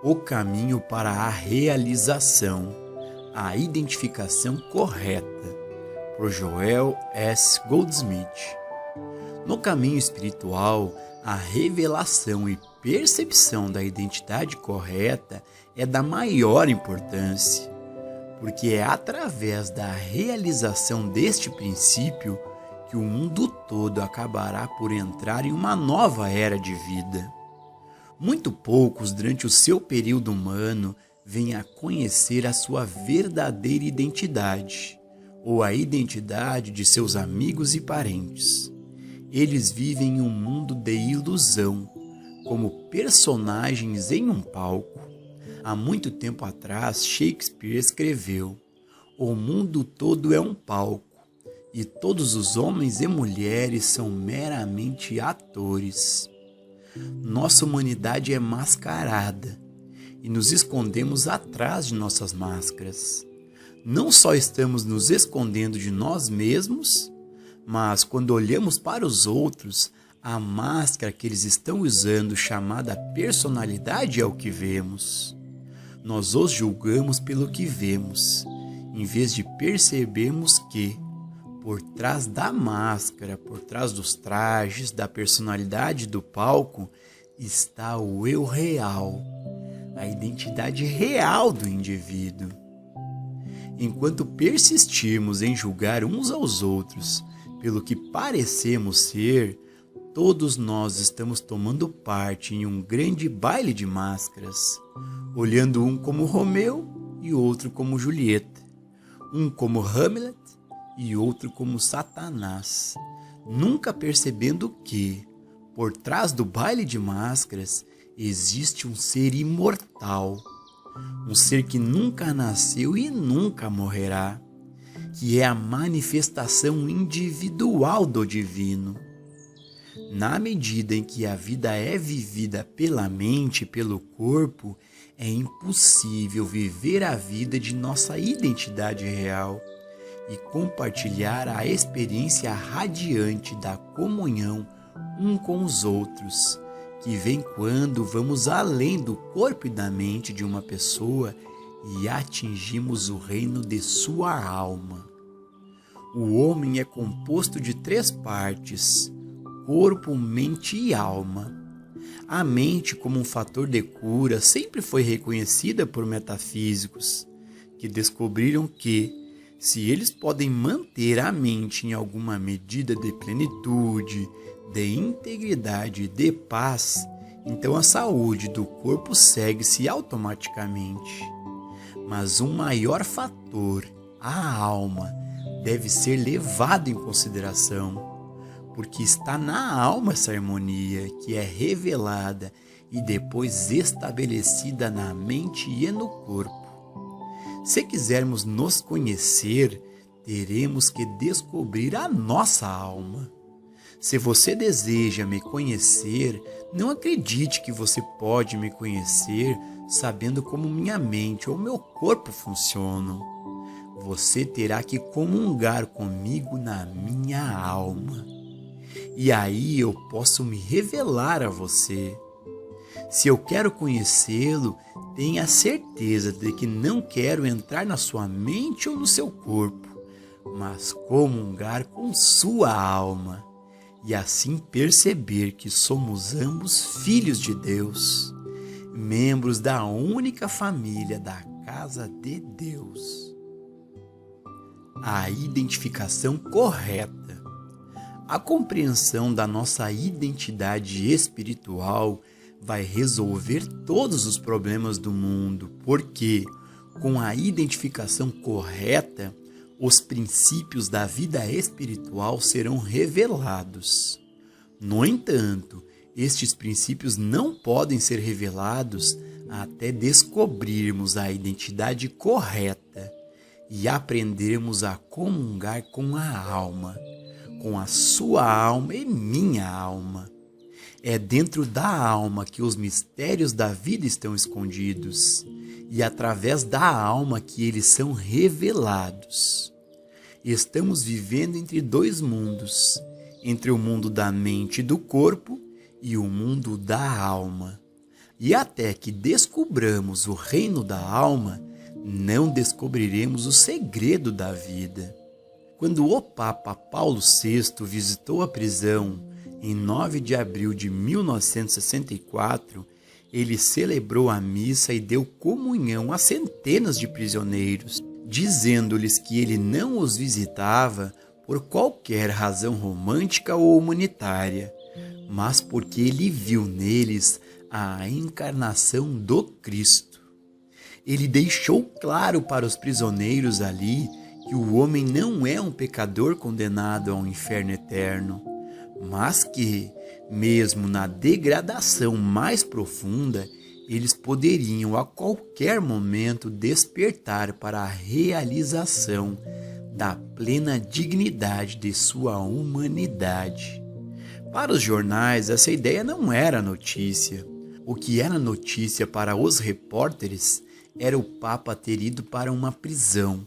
O caminho para a realização, a identificação correta, por Joel S. Goldsmith. No caminho espiritual, a revelação e percepção da identidade correta é da maior importância, porque é através da realização deste princípio que o mundo todo acabará por entrar em uma nova era de vida. Muito poucos, durante o seu período humano, vêm a conhecer a sua verdadeira identidade, ou a identidade de seus amigos e parentes. Eles vivem em um mundo de ilusão, como personagens em um palco. Há muito tempo atrás, Shakespeare escreveu: "O mundo todo é um palco, e todos os homens e mulheres são meramente atores." Nossa humanidade é mascarada e nos escondemos atrás de nossas máscaras. Não só estamos nos escondendo de nós mesmos, mas quando olhamos para os outros, a máscara que eles estão usando, chamada personalidade, é o que vemos. Nós os julgamos pelo que vemos, em vez de percebermos que, por trás da máscara, por trás dos trajes, da personalidade do palco, está o eu real, a identidade real do indivíduo. Enquanto persistirmos em julgar uns aos outros pelo que parecemos ser, todos nós estamos tomando parte em um grande baile de máscaras, olhando um como Romeu e outro como Julieta, um como Hamlet e outro como Satanás, nunca percebendo que, por trás do baile de máscaras, existe um ser imortal, um ser que nunca nasceu e nunca morrerá, que é a manifestação individual do divino. Na medida em que a vida é vivida pela mente e pelo corpo, é impossível viver a vida de nossa identidade real e compartilhar a experiência radiante da comunhão um com os outros, que vem quando vamos além do corpo e da mente de uma pessoa e atingimos o reino de sua alma. O homem é composto de 3 partes: corpo, mente e alma. A mente, como um fator de cura, sempre foi reconhecida por metafísicos, que descobriram que, se eles podem manter a mente em alguma medida de plenitude, de integridade e de paz, então a saúde do corpo segue-se automaticamente. Mas um maior fator, a alma, deve ser levado em consideração, porque está na alma essa harmonia que é revelada e depois estabelecida na mente e no corpo. Se quisermos nos conhecer, teremos que descobrir a nossa alma. Se você deseja me conhecer, não acredite que você pode me conhecer sabendo como minha mente ou meu corpo funcionam. Você terá que comungar comigo na minha alma. E aí eu posso me revelar a você. Se eu quero conhecê-lo, tenha certeza de que não quero entrar na sua mente ou no seu corpo, mas comungar com sua alma, e assim perceber que somos ambos filhos de Deus, membros da única família da casa de Deus. A identificação correta. A compreensão da nossa identidade espiritual vai resolver todos os problemas do mundo, porque, com a identificação correta, os princípios da vida espiritual serão revelados. No entanto, estes princípios não podem ser revelados até descobrirmos a identidade correta e aprendermos a comungar com a alma, com a sua alma e minha alma. É dentro da alma que os mistérios da vida estão escondidos, e através da alma que eles são revelados. Estamos vivendo entre 2 mundos, entre o mundo da mente e do corpo e o mundo da alma. E até que descubramos o reino da alma, não descobriremos o segredo da vida. Quando o Papa Paulo VI visitou a prisão em 9 de abril de 1964, ele celebrou a missa e deu comunhão a centenas de prisioneiros, dizendo-lhes que ele não os visitava por qualquer razão romântica ou humanitária, mas porque ele viu neles a encarnação do Cristo. Ele deixou claro para os prisioneiros ali que o homem não é um pecador condenado ao inferno eterno, mas que, mesmo na degradação mais profunda, eles poderiam a qualquer momento despertar para a realização da plena dignidade de sua humanidade. Para os jornais, essa ideia não era notícia. O que era notícia para os repórteres era o Papa ter ido para uma prisão.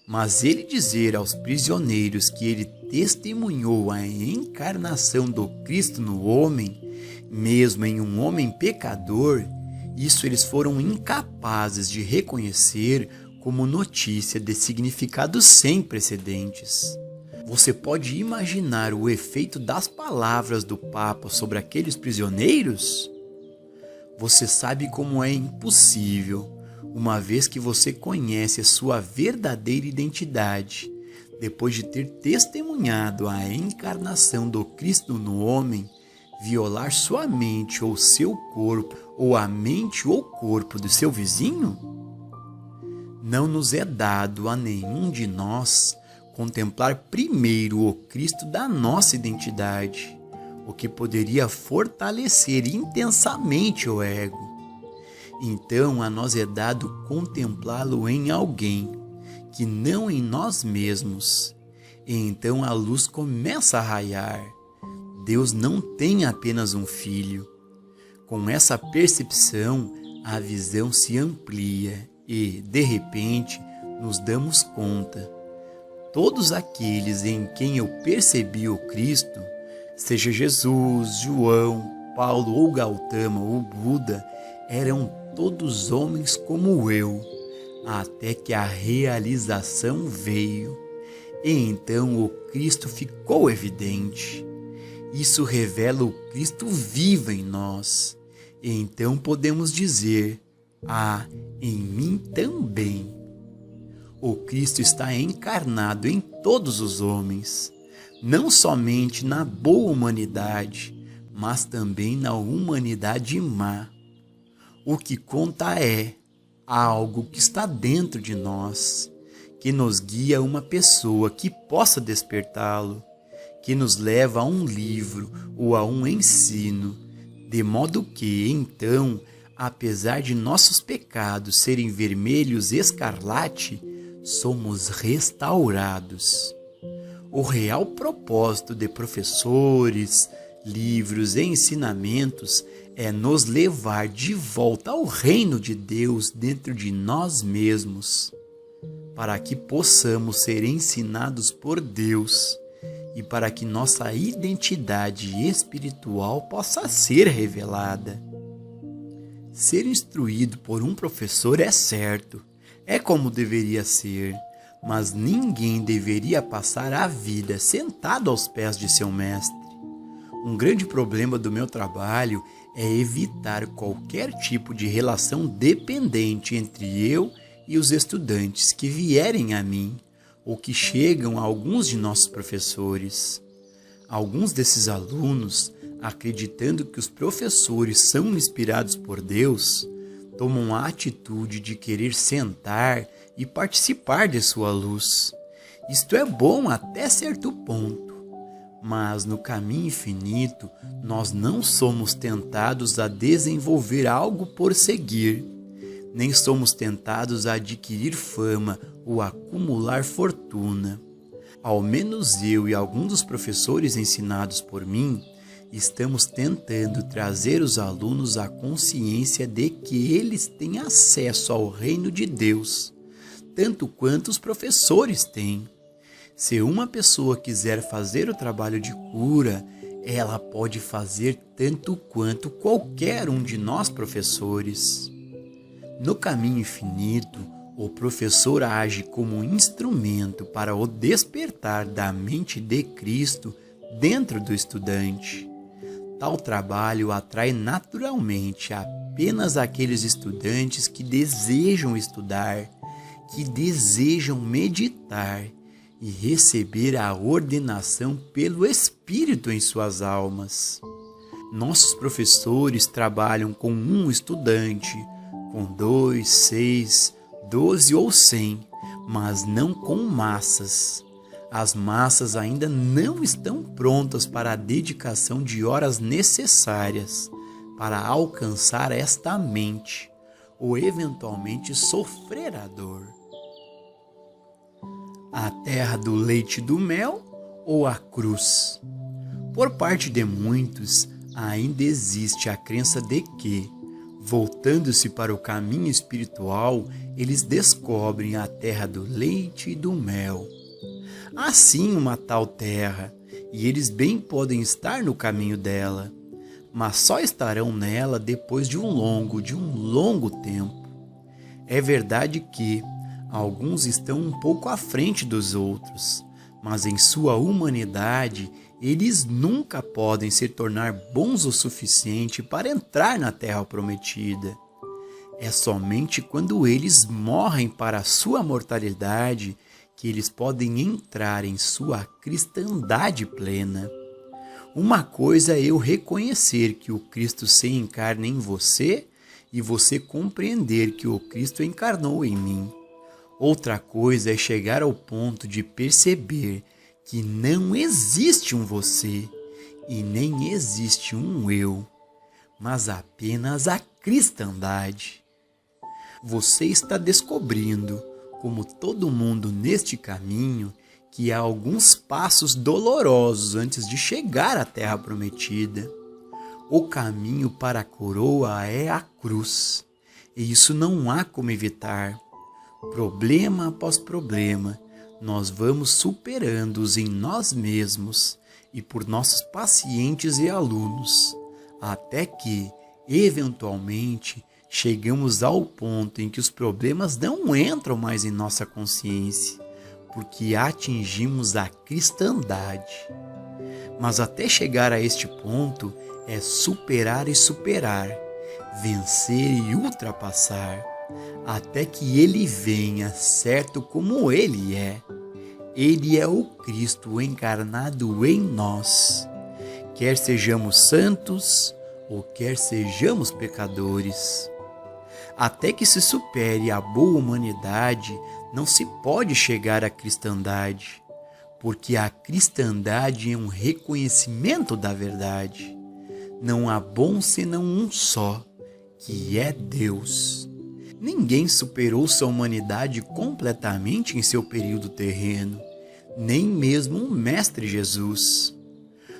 Mas ele dizer aos prisioneiros que ele testemunhou a encarnação do Cristo no homem, mesmo em um homem pecador, isso eles foram incapazes de reconhecer como notícia de significado sem precedentes. Você pode imaginar o efeito das palavras do Papa sobre aqueles prisioneiros? Você sabe como é impossível, uma vez que você conhece a sua verdadeira identidade, depois de ter testemunhado a encarnação do Cristo no homem, violar sua mente ou seu corpo, ou a mente ou corpo do seu vizinho? Não nos é dado a nenhum de nós contemplar primeiro o Cristo da nossa identidade, o que poderia fortalecer intensamente o ego. Então a nós é dado contemplá-lo em alguém, que não em nós mesmos. E então a luz começa a raiar. Deus não tem apenas um filho. Com essa percepção, a visão se amplia e, de repente, nos damos conta. Todos aqueles em quem eu percebi o Cristo, seja Jesus, João, Paulo ou Gautama ou Buda, eram todos homens como eu, até que a realização veio. E então o Cristo ficou evidente. Isso revela o Cristo vivo em nós. E então podemos dizer: em mim também. O Cristo está encarnado em todos os homens, não somente na boa humanidade, mas também na humanidade má. O que conta é algo que está dentro de nós, que nos guia a uma pessoa que possa despertá-lo, que nos leva a um livro ou a um ensino, de modo que, então, apesar de nossos pecados serem vermelhos escarlate, somos restaurados. O real propósito de professores, livros e ensinamentos é nos levar de volta ao reino de Deus dentro de nós mesmos, para que possamos ser ensinados por Deus e para que nossa identidade espiritual possa ser revelada. Ser instruído por um professor é certo, é como deveria ser, mas ninguém deveria passar a vida sentado aos pés de seu mestre. Um grande problema do meu trabalho é evitar qualquer tipo de relação dependente entre eu e os estudantes que vierem a mim ou que chegam a alguns de nossos professores. Alguns desses alunos, acreditando que os professores são inspirados por Deus, tomam a atitude de querer sentar e participar de sua luz. Isto é bom até certo ponto. Mas no caminho infinito, nós não somos tentados a desenvolver algo por seguir, nem somos tentados a adquirir fama ou acumular fortuna. Ao menos eu e alguns dos professores ensinados por mim, estamos tentando trazer os alunos à consciência de que eles têm acesso ao reino de Deus, tanto quanto os professores têm. Se uma pessoa quiser fazer o trabalho de cura, ela pode fazer tanto quanto qualquer um de nós professores. No caminho infinito, o professor age como um instrumento para o despertar da mente de Cristo dentro do estudante. Tal trabalho atrai naturalmente apenas aqueles estudantes que desejam estudar, que desejam meditar e receber a ordenação pelo Espírito em suas almas. Nossos professores trabalham com um estudante, com 2, 6, 12 ou 100, mas não com massas. As massas ainda não estão prontas para a dedicação de horas necessárias para alcançar esta mente, ou eventualmente sofrer a dor. A terra do leite e do mel ou a cruz? Por parte de muitos, ainda existe a crença de que, voltando-se para o caminho espiritual, eles descobrem a terra do leite e do mel. Há sim uma tal terra, e eles bem podem estar no caminho dela, mas só estarão nela depois de um longo tempo. É verdade que alguns estão um pouco à frente dos outros, mas em sua humanidade, eles nunca podem se tornar bons o suficiente para entrar na terra prometida. É somente quando eles morrem para a sua mortalidade que eles podem entrar em sua cristandade plena. Uma coisa é eu reconhecer que o Cristo se encarna em você e você compreender que o Cristo encarnou em mim. Outra coisa é chegar ao ponto de perceber que não existe um você e nem existe um eu, mas apenas a cristandade. Você está descobrindo, como todo mundo neste caminho, que há alguns passos dolorosos antes de chegar à terra prometida. O caminho para a coroa é a cruz, e isso não há como evitar. Problema após problema, nós vamos superando-os em nós mesmos e por nossos pacientes e alunos, até que, eventualmente, chegamos ao ponto em que os problemas não entram mais em nossa consciência, porque atingimos a cristandade. Mas até chegar a este ponto é superar e superar, vencer e ultrapassar, até que ele venha certo como ele é. Ele é o Cristo encarnado em nós. Quer sejamos santos ou quer sejamos pecadores. Até que se supere a boa humanidade, não se pode chegar à cristandade, porque a cristandade é um reconhecimento da verdade. Não há bom senão um só, que é Deus. Ninguém superou sua humanidade completamente em seu período terreno, nem mesmo o Mestre Jesus.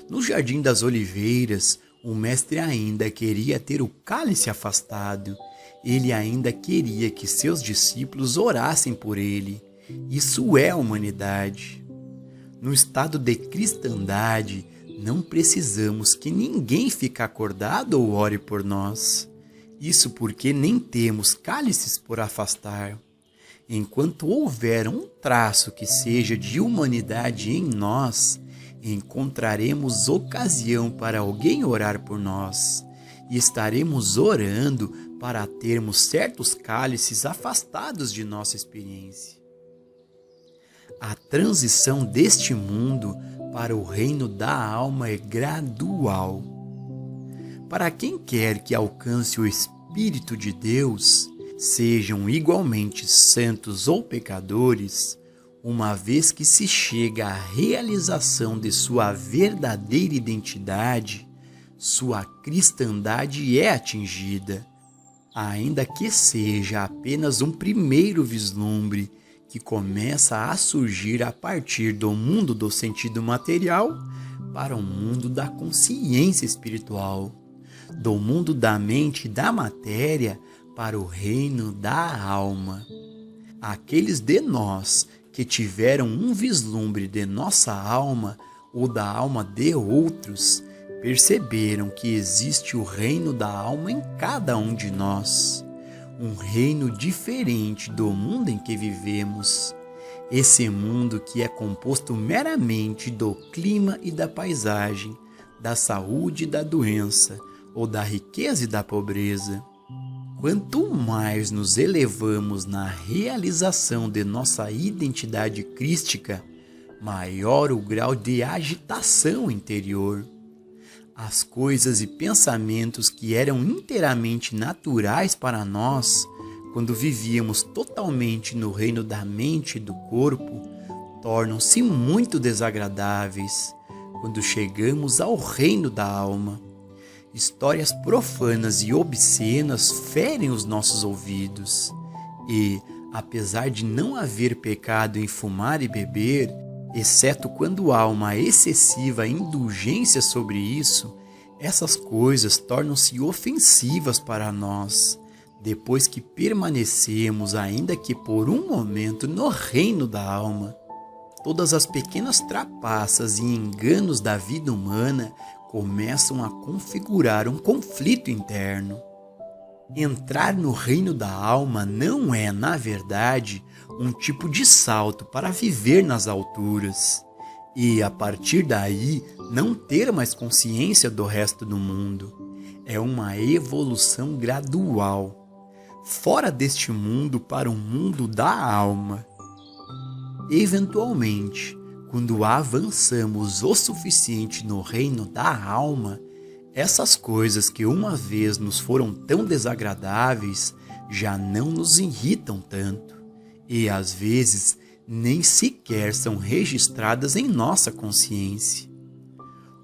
No Jardim das Oliveiras, o Mestre ainda queria ter o cálice afastado. Ele ainda queria que seus discípulos orassem por ele. Isso é a humanidade. No estado de cristandade, não precisamos que ninguém fique acordado ou ore por nós. Isso porque nem temos cálices por afastar. Enquanto houver um traço que seja de humanidade em nós, encontraremos ocasião para alguém orar por nós. E estaremos orando para termos certos cálices afastados de nossa experiência. A transição deste mundo para o reino da alma é gradual. Para quem quer que alcance o Espírito de Deus, sejam igualmente santos ou pecadores, uma vez que se chega à realização de sua verdadeira identidade, sua cristandade é atingida, ainda que seja apenas um primeiro vislumbre que começa a surgir a partir do mundo do sentido material para o mundo da consciência espiritual, do mundo da mente e da matéria para o reino da alma. Aqueles de nós que tiveram um vislumbre de nossa alma ou da alma de outros perceberam que existe o reino da alma em cada um de nós, um reino diferente do mundo em que vivemos. Esse mundo que é composto meramente do clima e da paisagem, da saúde e da doença, ou da riqueza e da pobreza. Quanto mais nos elevamos na realização de nossa identidade crística, maior o grau de agitação interior. As coisas e pensamentos que eram inteiramente naturais para nós, quando vivíamos totalmente no reino da mente e do corpo, tornam-se muito desagradáveis quando chegamos ao reino da alma. Histórias profanas e obscenas ferem os nossos ouvidos e, apesar de não haver pecado em fumar e beber, exceto quando há uma excessiva indulgência sobre isso, essas coisas tornam-se ofensivas para nós, depois que permanecemos, ainda que por um momento, no reino da alma. Todas as pequenas trapaças e enganos da vida humana começam a configurar um conflito interno. Entrar no reino da alma não é, na verdade, um tipo de salto para viver nas alturas e, a partir daí, não ter mais consciência do resto do mundo. É uma evolução gradual, fora deste mundo para um mundo da alma. Eventualmente, quando avançamos o suficiente no reino da alma, essas coisas que uma vez nos foram tão desagradáveis já não nos irritam tanto e, às vezes, nem sequer são registradas em nossa consciência.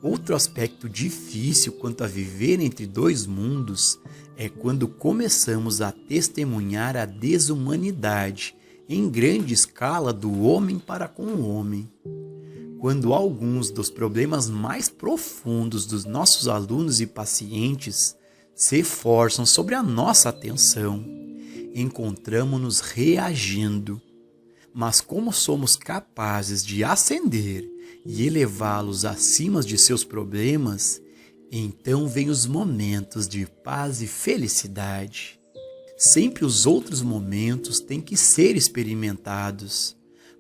Outro aspecto difícil quanto a viver entre dois mundos é quando começamos a testemunhar a desumanidade em grande escala do homem para com o homem. Quando alguns dos problemas mais profundos dos nossos alunos e pacientes se forçam sobre a nossa atenção, encontramos-nos reagindo. Mas como somos capazes de ascender e elevá-los acima de seus problemas, então vêm os momentos de paz e felicidade. Sempre os outros momentos têm que ser experimentados,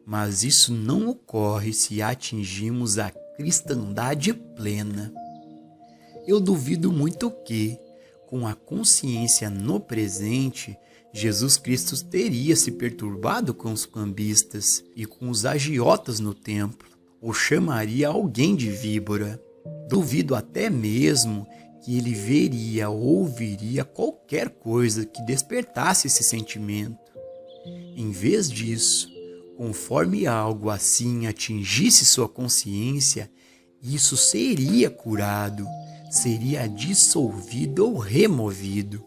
mas isso não ocorre se atingimos a cristandade plena. Eu duvido muito que, com a consciência no presente, Jesus Cristo teria se perturbado com os cambistas e com os agiotas no templo, ou chamaria alguém de víbora. Duvido até mesmo que ele veria ou ouviria qualquer coisa que despertasse esse sentimento. Em vez disso, conforme algo assim atingisse sua consciência, isso seria curado, seria dissolvido ou removido.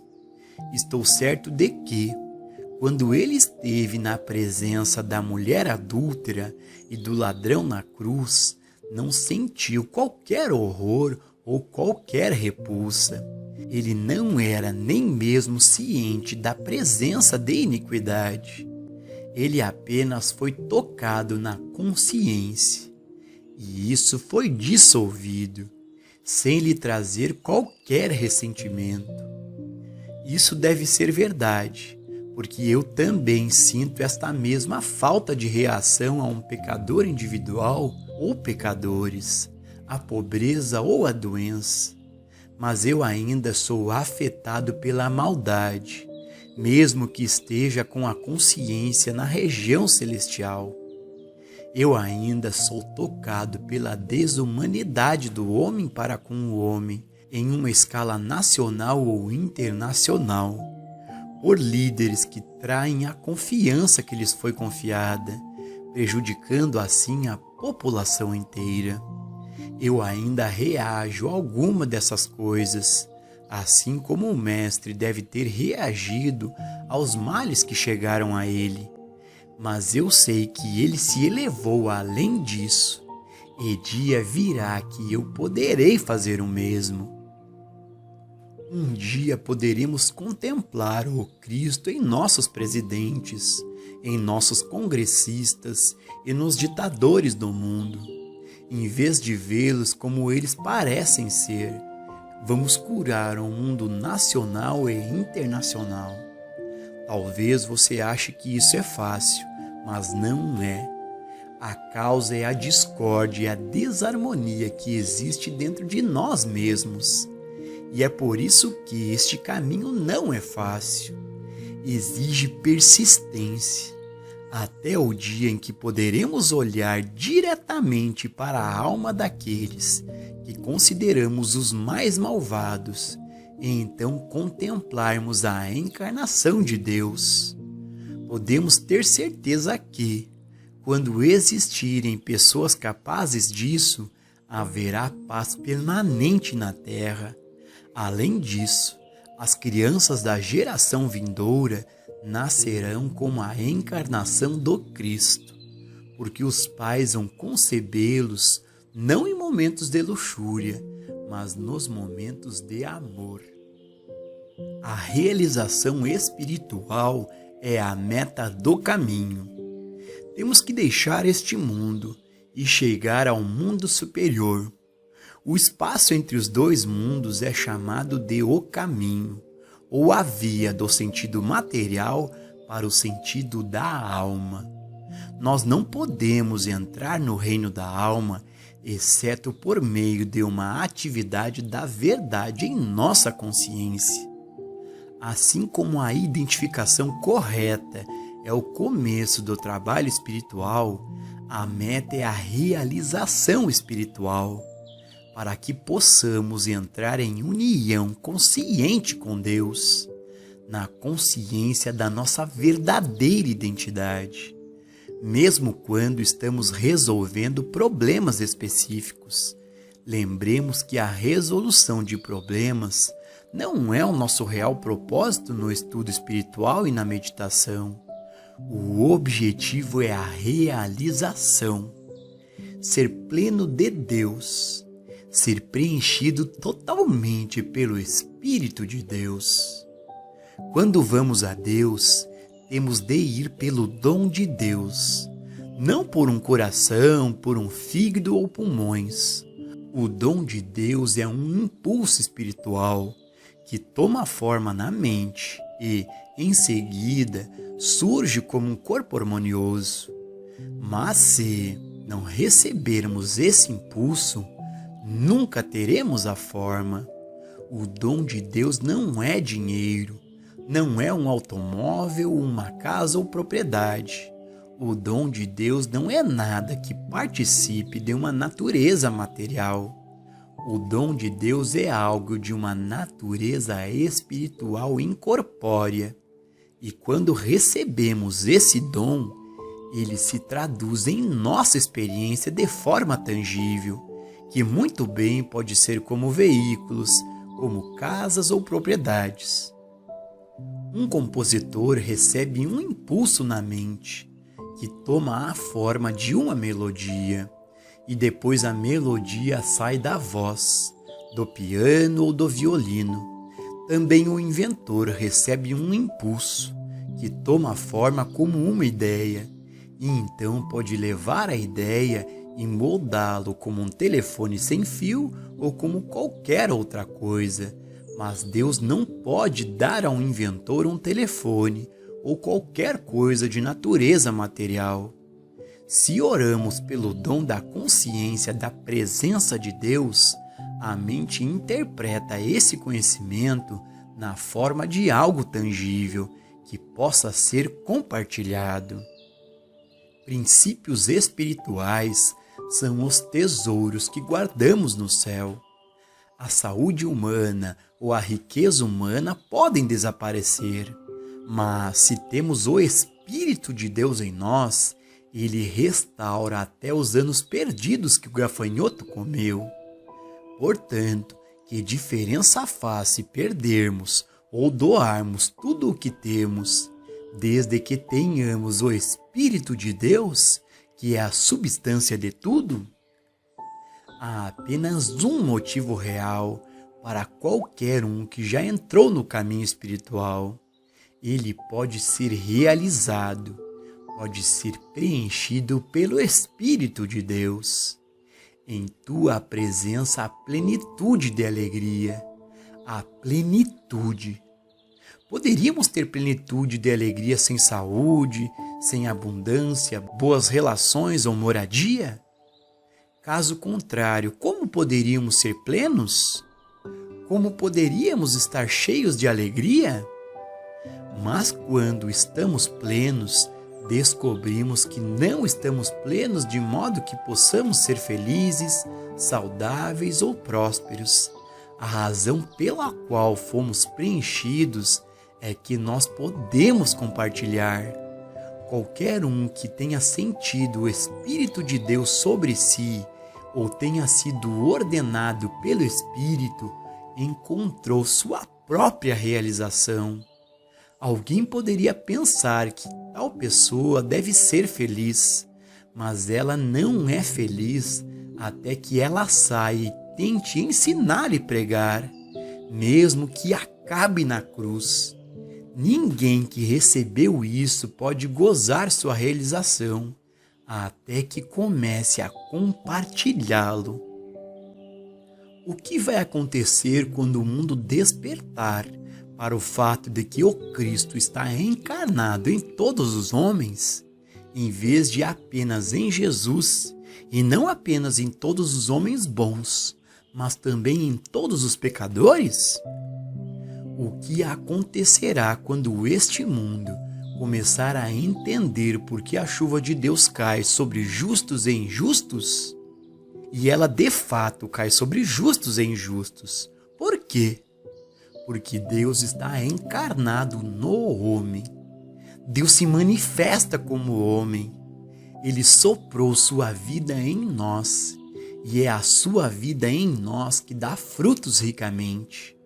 Estou certo de que, quando ele esteve na presença da mulher adúltera e do ladrão na cruz, não sentiu qualquer horror ou qualquer repulsa. Ele não era nem mesmo ciente da presença de iniquidade. Ele apenas foi tocado na consciência, e isso foi dissolvido, sem lhe trazer qualquer ressentimento. Isso deve ser verdade, porque eu também sinto esta mesma falta de reação a um pecador individual ou pecadores, a pobreza ou a doença. Mas eu ainda sou afetado pela maldade, mesmo que esteja com a consciência na região celestial. Eu ainda sou tocado pela desumanidade do homem para com o homem, em uma escala nacional ou internacional, por líderes que traem a confiança que lhes foi confiada, prejudicando assim a população inteira. Eu ainda reajo a alguma dessas coisas, assim como o Mestre deve ter reagido aos males que chegaram a ele. Mas eu sei que ele se elevou além disso, e dia virá que eu poderei fazer o mesmo. Um dia poderemos contemplar o Cristo em nossos presidentes, em nossos congressistas e nos ditadores do mundo. Em vez de vê-los como eles parecem ser, vamos curar o mundo nacional e internacional. Talvez você ache que isso é fácil, mas não é. A causa é a discórdia e a desarmonia que existe dentro de nós mesmos. E é por isso que este caminho não é fácil. Exige persistência, até o dia em que poderemos olhar diretamente para a alma daqueles que consideramos os mais malvados e então contemplarmos a encarnação de Deus. Podemos ter certeza que, quando existirem pessoas capazes disso, haverá paz permanente na Terra. Além disso, as crianças da geração vindoura nascerão com a encarnação do Cristo, porque os pais vão concebê-los não em momentos de luxúria, mas nos momentos de amor. A realização espiritual é a meta do caminho. Temos que deixar este mundo e chegar ao mundo superior. O espaço entre os dois mundos é chamado de o caminho, ou a via do sentido material para o sentido da alma. Nós não podemos entrar no reino da alma, exceto por meio de uma atividade da verdade em nossa consciência. Assim como a identificação correta é o começo do trabalho espiritual, a meta é a realização espiritual, para que possamos entrar em união consciente com Deus, na consciência da nossa verdadeira identidade, mesmo quando estamos resolvendo problemas específicos. Lembremos que a resolução de problemas não é o nosso real propósito no estudo espiritual e na meditação. O objetivo é a realização, ser pleno de Deus, ser preenchido totalmente pelo Espírito de Deus. Quando vamos a Deus, temos de ir pelo dom de Deus, não por um coração, por um fígado ou pulmões. O dom de Deus é um impulso espiritual que toma forma na mente e, em seguida, surge como um corpo harmonioso. Mas se não recebermos esse impulso, nunca teremos a forma. O dom de Deus não é dinheiro, não é um automóvel, uma casa ou propriedade. O dom de Deus não é nada que participe de uma natureza material. O dom de Deus é algo de uma natureza espiritual incorpórea. E quando recebemos esse dom, ele se traduz em nossa experiência de forma tangível, que muito bem pode ser como veículos, como casas ou propriedades. Um compositor recebe um impulso na mente, que toma a forma de uma melodia, e depois a melodia sai da voz, do piano ou do violino. Também o inventor recebe um impulso, que toma forma como uma ideia, e então pode levar a ideia e moldá-lo como um telefone sem fio ou como qualquer outra coisa. Mas Deus não pode dar ao inventor um telefone ou qualquer coisa de natureza material. Se oramos pelo dom da consciência da presença de Deus, a mente interpreta esse conhecimento na forma de algo tangível que possa ser compartilhado. Princípios espirituais são os tesouros que guardamos no céu. A saúde humana ou a riqueza humana podem desaparecer, mas se temos o Espírito de Deus em nós, ele restaura até os anos perdidos que o gafanhoto comeu. Portanto, que diferença faz se perdermos ou doarmos tudo o que temos, desde que tenhamos o Espírito de Deus, que é a substância de tudo? Há apenas um motivo real para qualquer um que já entrou no caminho espiritual. Ele pode ser realizado, pode ser preenchido pelo Espírito de Deus. Em tua presença há plenitude de alegria. A plenitude. Poderíamos ter plenitude de alegria sem saúde, sem abundância, boas relações ou moradia? Caso contrário, como poderíamos ser plenos? Como poderíamos estar cheios de alegria? Mas quando estamos plenos, descobrimos que não estamos plenos de modo que possamos ser felizes, saudáveis ou prósperos. A razão pela qual fomos preenchidos é que nós podemos compartilhar. Qualquer um que tenha sentido o Espírito de Deus sobre si ou tenha sido ordenado pelo Espírito, encontrou sua própria realização. Alguém poderia pensar que tal pessoa deve ser feliz, mas ela não é feliz até que ela saia e tente ensinar e pregar, mesmo que acabe na cruz. Ninguém que recebeu isso pode gozar sua realização até que comece a compartilhá-lo. O que vai acontecer quando o mundo despertar para o fato de que o Cristo está encarnado em todos os homens, em vez de apenas em Jesus, e não apenas em todos os homens bons, mas também em todos os pecadores? O que acontecerá quando este mundo começar a entender por que a chuva de Deus cai sobre justos e injustos? E ela de fato cai sobre justos e injustos. Por quê? Porque Deus está encarnado no homem. Deus se manifesta como homem. Ele soprou sua vida em nós, e é a sua vida em nós que dá frutos ricamente,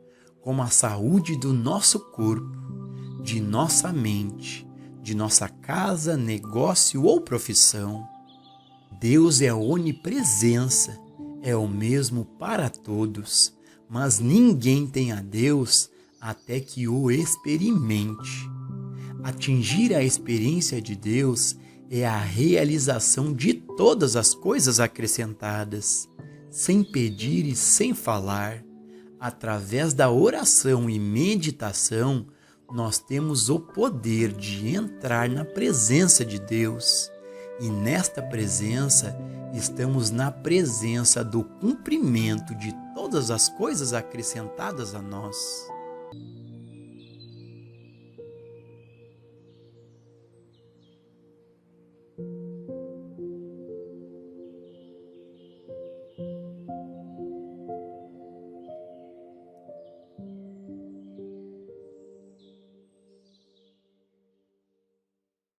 como a saúde do nosso corpo, de nossa mente, de nossa casa, negócio ou profissão. Deus é onipresença, é o mesmo para todos, mas ninguém tem a Deus até que o experimente. Atingir a experiência de Deus é a realização de todas as coisas acrescentadas, sem pedir e sem falar. Através da oração e meditação, nós temos o poder de entrar na presença de Deus. E nesta presença, estamos na presença do cumprimento de todas as coisas acrescentadas a nós.